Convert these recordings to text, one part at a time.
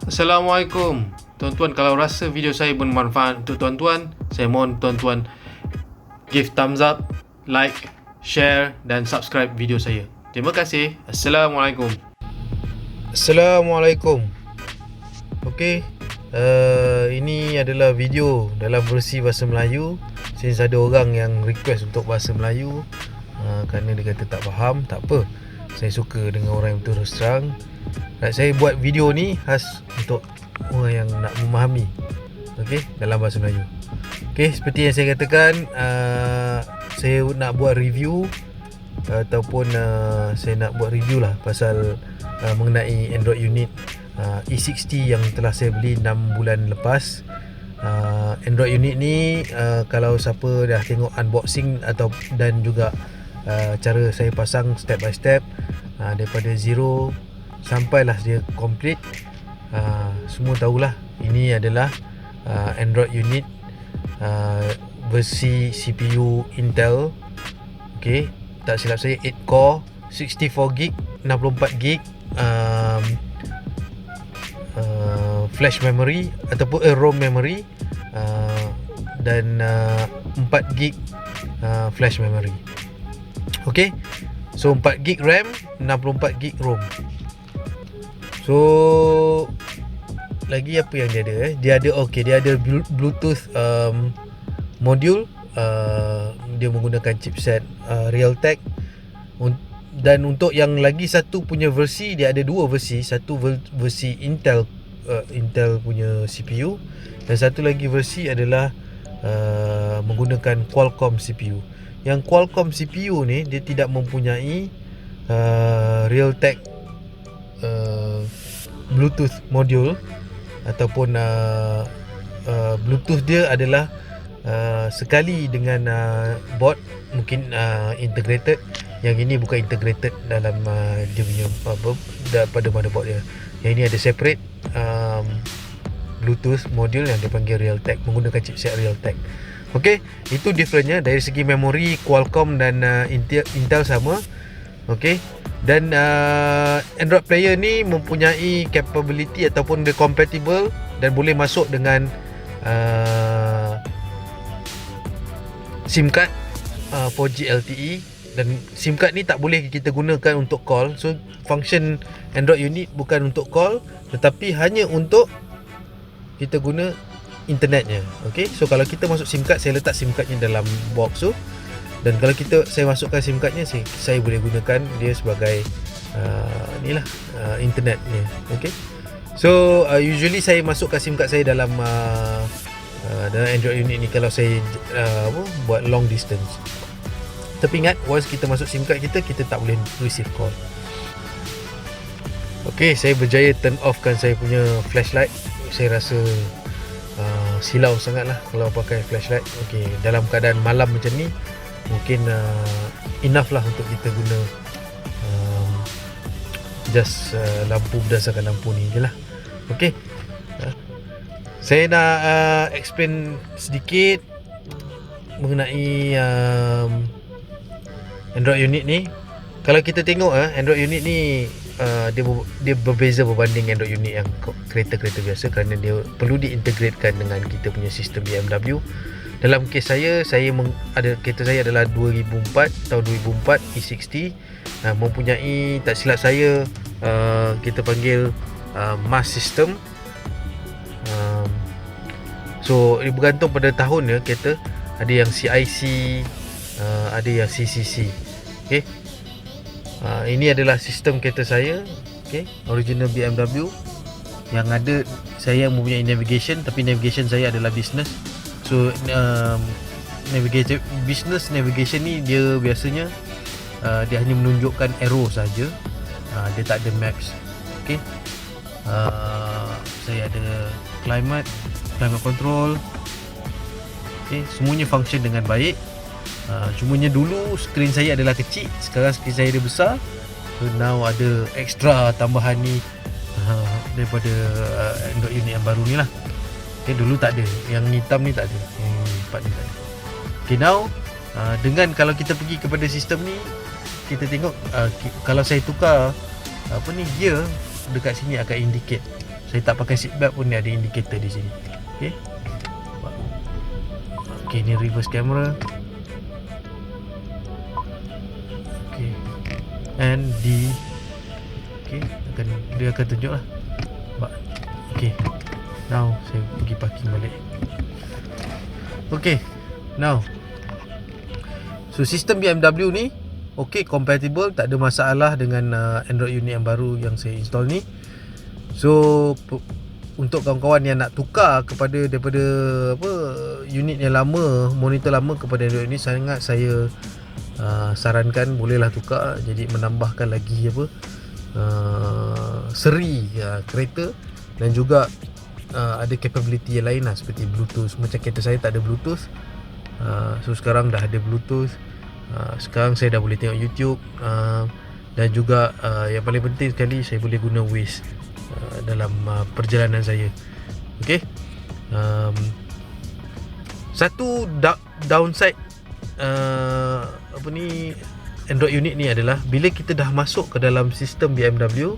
Assalamualaikum. Tuan-tuan, kalau rasa video saya bermanfaat untuk tuan-tuan, saya mohon tuan-tuan give thumbs up, like, share dan subscribe video saya. Terima kasih. Assalamualaikum. Assalamualaikum. Okey, ini adalah video dalam versi bahasa Melayu. Since ada orang yang request untuk bahasa Melayu, kerana dia kata tak faham, tak apa. Saya suka dengan orang yang terus terang. Saya buat video ni khas untuk orang yang nak memahami, okey, dalam bahasa Melayu. Okey, seperti yang saya katakan, saya nak buat review ataupun saya nak buat review lah pasal mengenai Android unit E60 yang telah saya beli 6 bulan lepas. Android unit ni kalau siapa dah tengok unboxing dan juga cara saya pasang step by step, daripada zero sampailah dia complete, semua tahulah ini adalah Android unit versi CPU Intel. Okey, tak silap saya 8 core, 64GB, 64GB flash memory ataupun ROM memory, dan 4GB flash memory. Okey, so 4GB RAM, 64GB ROM. So lagi apa yang dia ada? Dia ada Bluetooth module. Dia menggunakan chipset Realtek. Dan untuk yang lagi satu punya versi, dia ada dua versi. Satu versi Intel punya CPU, dan satu lagi versi adalah menggunakan Qualcomm CPU. Yang Qualcomm CPU ni dia tidak mempunyai Realtek Bluetooth module ataupun Bluetooth dia adalah sekali dengan board, mungkin integrated. Yang ini bukan integrated dalam dia punya pada motherboard dia. Yang ini ada separate Bluetooth module yang dipanggil Realtek, menggunakan chipset Realtek. Okey, itu differentnya. Dari segi memori, Qualcomm dan Intel sama. Okey, dan Android player ni mempunyai capability ataupun dia compatible dan boleh masuk dengan SIM card 4G LTE. Dan SIM card ni tak boleh kita gunakan untuk call. So function Android unit bukan untuk call, tetapi hanya untuk kita guna internetnya. Okey, so kalau kita masuk SIM card, saya letak SIM cardnya dalam box tu. Dan kalau saya masukkan SIM cardnya, saya boleh gunakan dia sebagai internet ni. Okey, so usually saya masukkan SIM card saya dalam Android unit ni kalau saya buat long distance. Tapi ingat, once kita masuk SIM card kita tak boleh receive call. Okey, saya berjaya turn off kan saya punya flashlight. Saya rasa silau sangat lah kalau pakai flashlight. Okey, dalam keadaan malam macam ni, mungkin enough lah untuk kita guna just lampu, berdasarkan lampu ni je lah. Okey, saya nak explain sedikit mengenai Android unit ni. Kalau kita tengok Android unit ni dia berbeza berbanding Android unit yang kereta-kereta biasa, kerana dia perlu diintegratekan dengan kita punya sistem BMW. Dalam kes saya ada kereta saya adalah 2004, tahun 2004 E60, mempunyai, tak silap saya, kita panggil mass system. So dia bergantung pada tahun ya kereta. Ada yang CIC, ada yang CCC. Okey, ini adalah sistem kereta saya. Okey, original BMW. Yang ada, saya mempunyai navigation, tapi navigation saya adalah business. So navigation ni dia biasanya dia hanya menunjukkan arrow saja. Dia tak ada maps. Okey, saya ada climate control. Okey, semuanya function dengan baik. Cumanya dulu skrin saya adalah kecil, sekarang skrin saya dah besar. So now ada extra tambahan ni daripada Android unit yang baru ni lah. Okay, dulu tak ada, yang hitam ni tak ada, yang empat ni tak ada. Okay, now dengan kalau kita pergi kepada sistem ni, kita tengok kalau saya tukar gear, dekat sini akan indicate Saya tak pakai seatbelt pun dia ada indikator di sini. Okey. Okey, ni reverse camera. Okey. And D. Okey, dia akan tunjuk lah. Okey. Now saya pergi parking balik. Okey. Now. So sistem BMW ni okey, compatible, tak ada masalah dengan Android unit yang baru yang saya install ni. So untuk kawan-kawan yang nak tukar daripada unit yang lama, monitor lama kepada Android ni, sangat saya sarankan bolehlah tukar. Jadi menambahkan lagi seri kereta, dan juga ada capability yang lain lah, seperti Bluetooth. Macam kereta saya tak ada Bluetooth, so sekarang dah ada Bluetooth. Sekarang saya dah boleh tengok YouTube, dan juga yang paling penting sekali, saya boleh guna Waze dalam perjalanan saya. Okey. Satu downside Android unit ni adalah bila kita dah masuk ke dalam sistem BMW,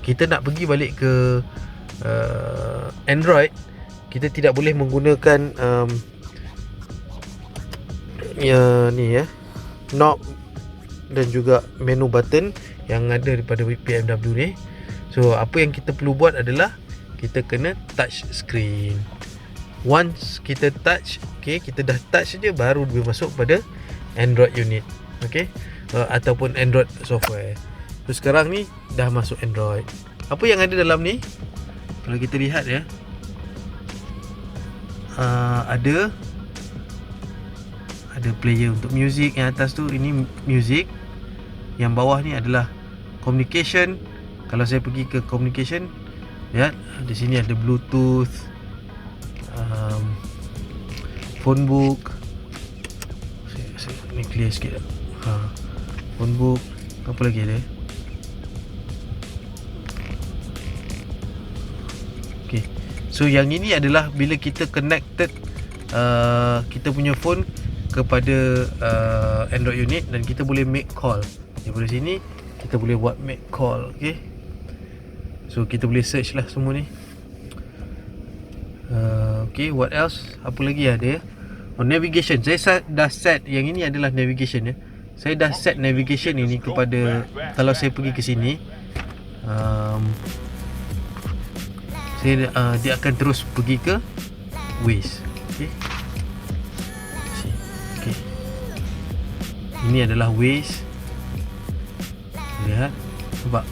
kita nak pergi balik ke Android, kita tidak boleh menggunakan knob dan juga menu button yang ada daripada BMW ni. So apa yang kita perlu buat adalah kita kena touch screen. Once kita touch, kita dah touch saja, baru dia masuk pada Android unit, ataupun Android software. So sekarang ni dah masuk Android. Apa yang ada dalam ni, kalau kita lihat ya, ada player untuk music. Yang atas tu ini music, yang bawah ni adalah communication. Kalau saya pergi ke communication, ya, di sini ada Bluetooth, phone book. Ni clear sikit. Phone book, apa lagi ada? Okay. So yang ini adalah bila kita connected kita punya phone kepada Android unit, dan kita boleh make call. Daripada sini kita boleh buat make call. Okay. So kita boleh search lah semua ni. Okay, what else? Apa lagi ada? Navigation. Saya dah set, yang ini adalah navigation ya. Saya dah set navigation ini kepada, kalau saya pergi ke sini, dia akan terus pergi ke Waze. Okay. Okay. Ini adalah Waze. Lihat, nampak?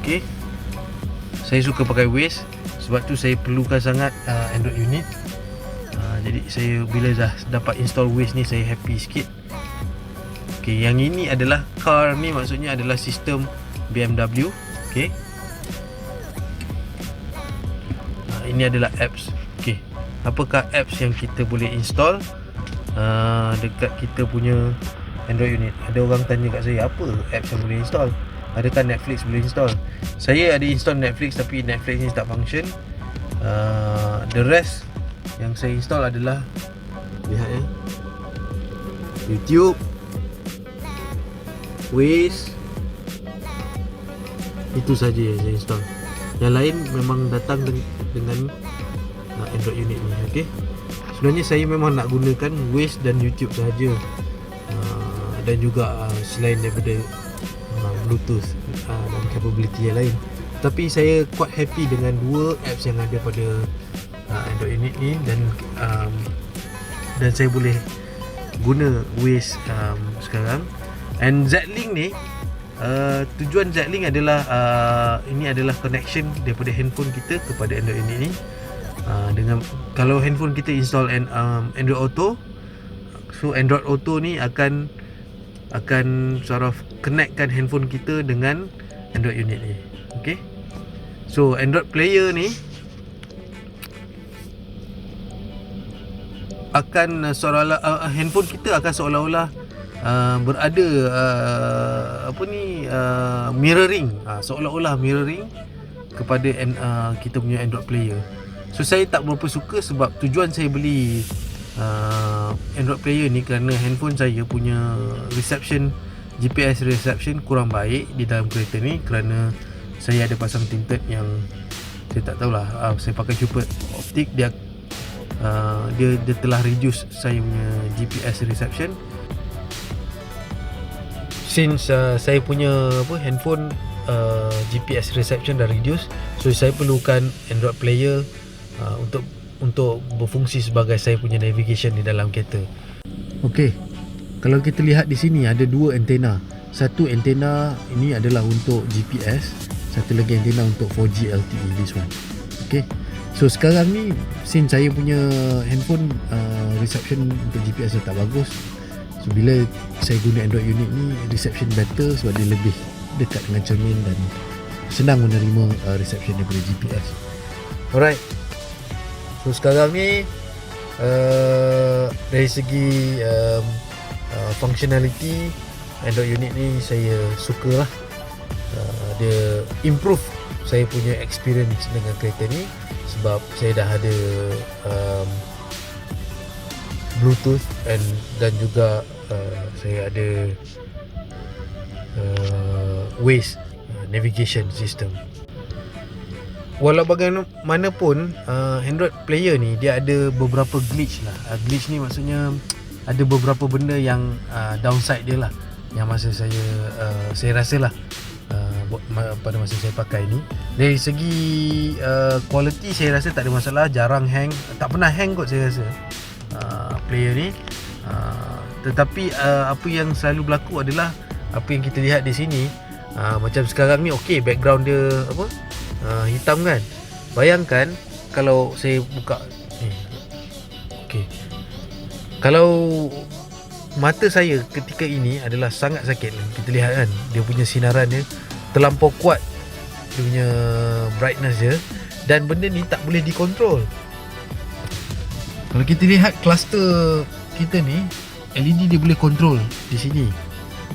Okay. Saya suka pakai Waze, sebab tu saya perlukan sangat Android unit. Jadi saya bila dah dapat install Waze ni, saya happy sikit. Okay, yang ini adalah car ni, maksudnya adalah sistem BMW. Okay. Ini adalah apps. Okay. Apakah apps yang kita boleh install dekat kita punya Android unit? Ada orang tanya kat saya, apa apps yang boleh install? Adakah Netflix boleh install? Saya ada install Netflix, tapi Netflix ni tak function. The rest yang saya install adalah, lihat ya, YouTube, Waze. Itu saja yang saya install. Yang lain memang datang dengan Android unit ni. Okay. Sebenarnya saya memang nak gunakan Waze dan YouTube sahaja, dan juga selain daripada Bluetooth dan capability yang lain. Tapi saya quite happy dengan dua apps yang ada pada Android unit ni, dan saya boleh guna Waze sekarang. And Z-Link ni, tujuan Z-Link adalah ini adalah connection daripada handphone kita kepada Android unit ni. Dengan kalau handphone kita install Android Auto, so Android Auto ni akan sort of connectkan handphone kita dengan Android unit ni. Okay. So Android player ni akan seolah-olah handphone kita akan seolah-olah berada mirroring, seolah-olah mirroring kepada kita punya Android player. So saya tak berapa suka, sebab tujuan saya beli Android player ni kerana handphone saya punya reception, GPS reception kurang baik di dalam kereta ni, kerana saya ada pasang tinted yang saya tak tahulah, saya pakai super optik, dia telah reduce saya punya GPS reception. Since saya punya handphone GPS reception dah reduce, so saya perlukan Android player untuk berfungsi sebagai saya punya navigation di dalam kereta. Okey, kalau kita lihat di sini ada dua antena. Satu antena ini adalah untuk GPS, satu lagi antena untuk 4G LTE, this one. Okey, so sekarang ni since saya punya handphone reception untuk GPS dah tak bagus, so bila saya guna Android unit ni reception better sebab dia lebih dekat dengan cermin dan senang menerima reception daripada GPS. Alright, so sekarang ni dari segi functionality Android unit ni saya suka lah. Dia improve saya punya experience dengan kereta ni sebab saya dah ada Bluetooth dan juga saya ada Waze navigation system. Walau bagaimanapun Android player ni dia ada beberapa glitch lah. Glitch ni maksudnya ada beberapa benda yang downside dia lah, yang masa saya rasa lah pada masa saya pakai ni. Dari segi quality saya rasa tak ada masalah, jarang hang, tak pernah hang kot saya rasa player ni. Tetapi apa yang selalu berlaku adalah apa yang kita lihat di sini. Macam sekarang ni okey, background dia hitam kan. Bayangkan kalau saya buka ni, okey, kalau mata saya ketika ini adalah sangat sakit. Kita lihat kan, dia punya sinaran dia terlampau kuat, dia punya brightness dia, dan benda ni tak boleh dikontrol. Kalau kita lihat cluster kita ni, LED dia boleh kontrol di sini,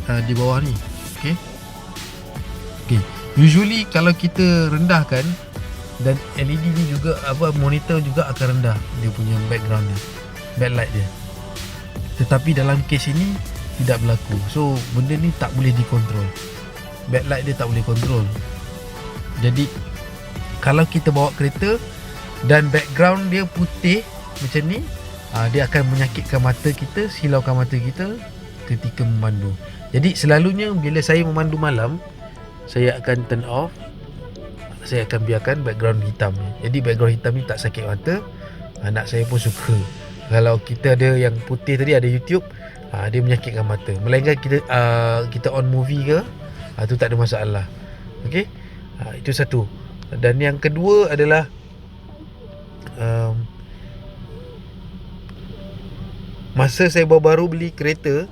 di bawah ni. Okey. Usually kalau kita rendahkan, dan LED ni juga monitor juga akan rendah dia punya background dia, backlight dia. Tetapi dalam case ini tidak berlaku. So benda ni tak boleh dikontrol, backlight dia tak boleh kontrol. Jadi kalau kita bawa kereta dan background dia putih macam ni, dia akan menyakitkan mata kita, silaukan mata kita ketika memandu. Jadi selalunya bila saya memandu malam, saya akan turn off, saya akan biarkan background hitam ni. Jadi background hitam ni tak sakit mata. Anak saya pun suka. Kalau kita ada yang putih tadi, ada YouTube, dia menyakitkan mata. Melainkan kita on movie ke, tu tak ada masalah. Okey, itu satu. Dan yang kedua adalah masa saya baru beli kereta,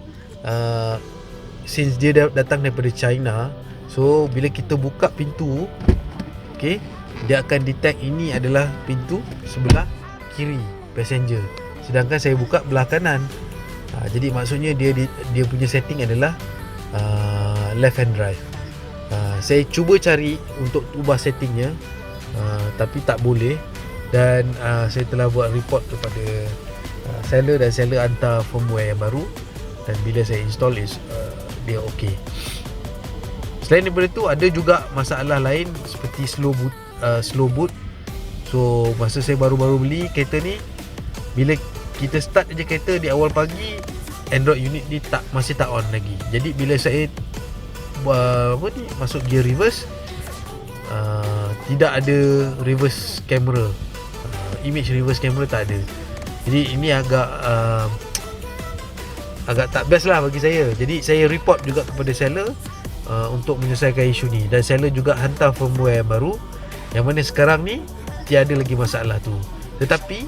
since dia datang daripada China, so bila kita buka pintu, okey, dia akan detect ini adalah pintu sebelah kiri passenger, sedangkan saya buka belah kanan. Jadi maksudnya dia punya setting adalah left hand drive. Saya cuba cari untuk ubah settingnya, tapi tak boleh. Dan saya telah buat report kepada seller, dan seller hantar firmware yang baru, dan bila saya install dia okey. Selain daripada tu, ada juga masalah lain seperti slow boot. So masa saya baru-baru beli kereta ni, bila kita start je kereta di awal pagi, Android unit ni masih tak on lagi. Jadi bila saya masuk gear reverse, tidak ada reverse camera, image reverse camera tak ada. Jadi ini agak tak best lah bagi saya. Jadi saya report juga kepada seller untuk menyelesaikan isu ni, dan seller juga hantar firmware yang baru, yang mana sekarang ni tiada lagi masalah tu. Tetapi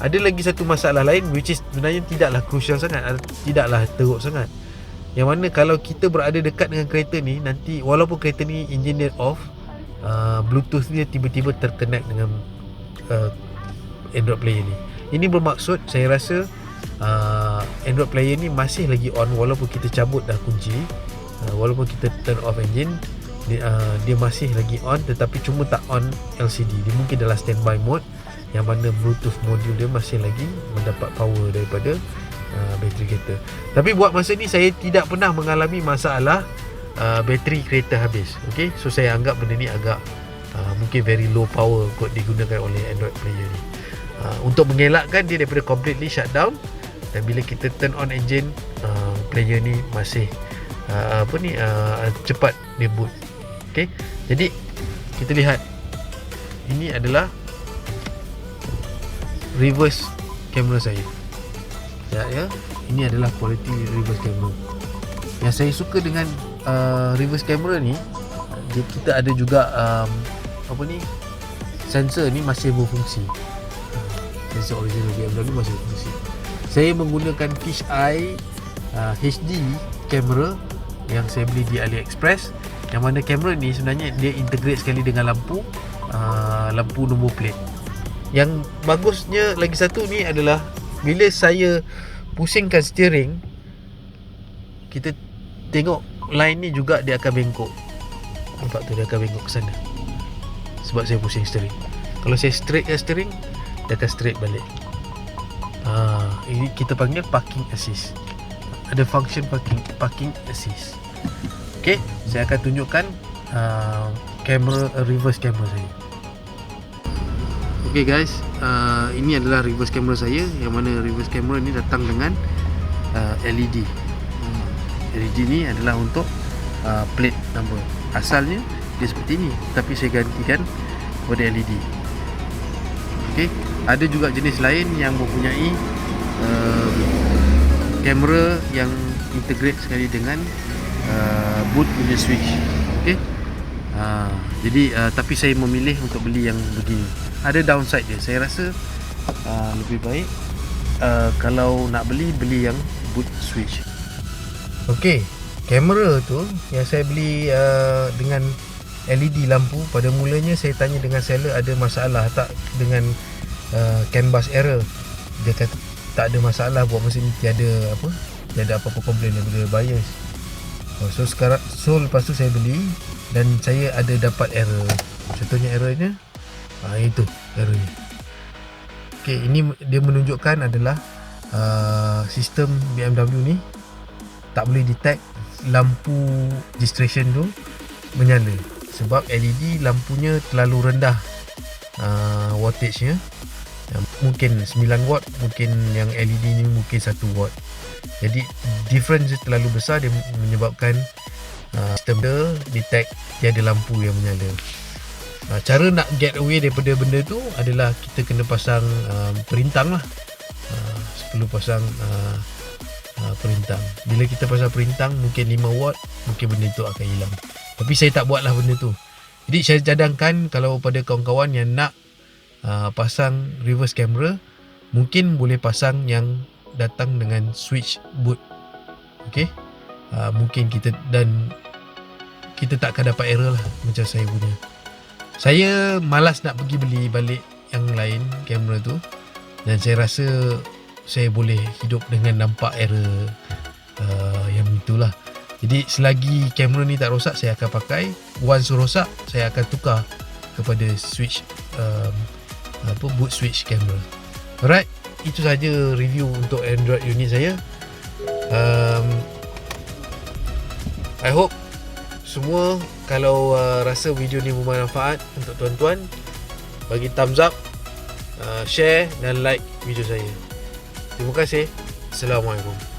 ada lagi satu masalah lain, which is sebenarnya tidaklah crucial sangat, tidaklah teruk sangat, yang mana kalau kita berada dekat dengan kereta ni, nanti walaupun kereta ni engineer off, Bluetooth dia tiba-tiba terconnect dengan Android player ni. Ini bermaksud saya rasa Android player ni masih lagi on walaupun kita cabut dah kunci, walaupun kita turn off engine, dia masih lagi on, tetapi cuma tak on LCD. Dia mungkin dalam standby mode, yang mana Bluetooth module dia masih lagi mendapat power daripada bateri kereta. Tapi buat masa ni saya tidak pernah mengalami masalah bateri kereta habis. Okay, so saya anggap benda ni agak mungkin very low power kot digunakan oleh Android player ni. Untuk mengelakkan dia daripada completely shut down, dan bila kita turn on engine, player ni masih cepat dia boot. Okay, jadi kita lihat ini adalah reverse kamera saya. Ya, ini adalah quality reverse camera. Yang saya suka dengan reverse camera ni, kita ada juga sensor ni masih berfungsi. Sensor original BMW masih berfungsi. Saya menggunakan fisheye HD kamera yang saya beli di AliExpress, yang mana kamera ni sebenarnya dia integrate sekali dengan lampu nombor plate. Yang bagusnya lagi satu ni adalah bila saya pusingkan steering, kita tengok line ni juga dia akan bengkok. Nampak tu, dia akan bengkok ke sana sebab saya pusing steering. Kalau saya straightkan steering, dia akan straight balik. Ini kita panggil parking assist. Ada function parking assist. Okay, saya akan tunjukkan reverse camera saya. Okay guys, ini adalah reverse camera saya, yang mana reverse camera ni datang dengan LED. LED ni adalah untuk plate number. Asalnya dia seperti ini, tapi saya gantikan kepada LED. Okay, ada juga jenis lain yang mempunyai kamera yang integrate sekali dengan boot punya switch. Okay, jadi tapi saya memilih untuk beli yang begini. Ada downside dia. Saya rasa lebih baik kalau nak beli yang boot switch. Okey, kamera tu yang saya beli dengan LED lampu, pada mulanya saya tanya dengan seller ada masalah tak dengan CAN bus error. Dia kata tak ada masalah, buat masa ni tiada apa-apa komplain daripada buyers. So lepas tu saya beli dan saya ada dapat error. Contohnya errornya itu errornya. Okay, ini dia menunjukkan adalah sistem BMW ni tak boleh detect lampu distraction tu menyala sebab LED lampunya terlalu rendah wattage nya. Mungkin 9 watt, mungkin yang LED ni mungkin 1 watt. Jadi difference terlalu besar, dia menyebabkan sistem dia detect tiada lampu yang menyala. Cara nak get away daripada benda tu adalah kita kena pasang perintang lah. Perlu pasang perintang. Bila kita pasang perintang mungkin 5 watt, mungkin benda tu akan hilang. Tapi saya tak buat lah benda tu. Jadi saya cadangkan kalau pada kawan-kawan yang nak pasang reverse camera, mungkin boleh pasang yang datang dengan switch boot. Okay, mungkin kita tak akan dapat error lah macam saya punya. Saya malas nak pergi beli balik yang lain kamera tu, dan saya rasa saya boleh hidup dengan nampak error yang itulah. Jadi selagi kamera ni tak rosak, saya akan pakai. Once rosak, saya akan tukar kepada switch boot switch camera. Alright, itu saja review untuk Android unit saya. I hope semua kalau rasa video ni bermanfaat untuk tuan-tuan, bagi thumbs up, share dan like video saya. Terima kasih. Assalamualaikum.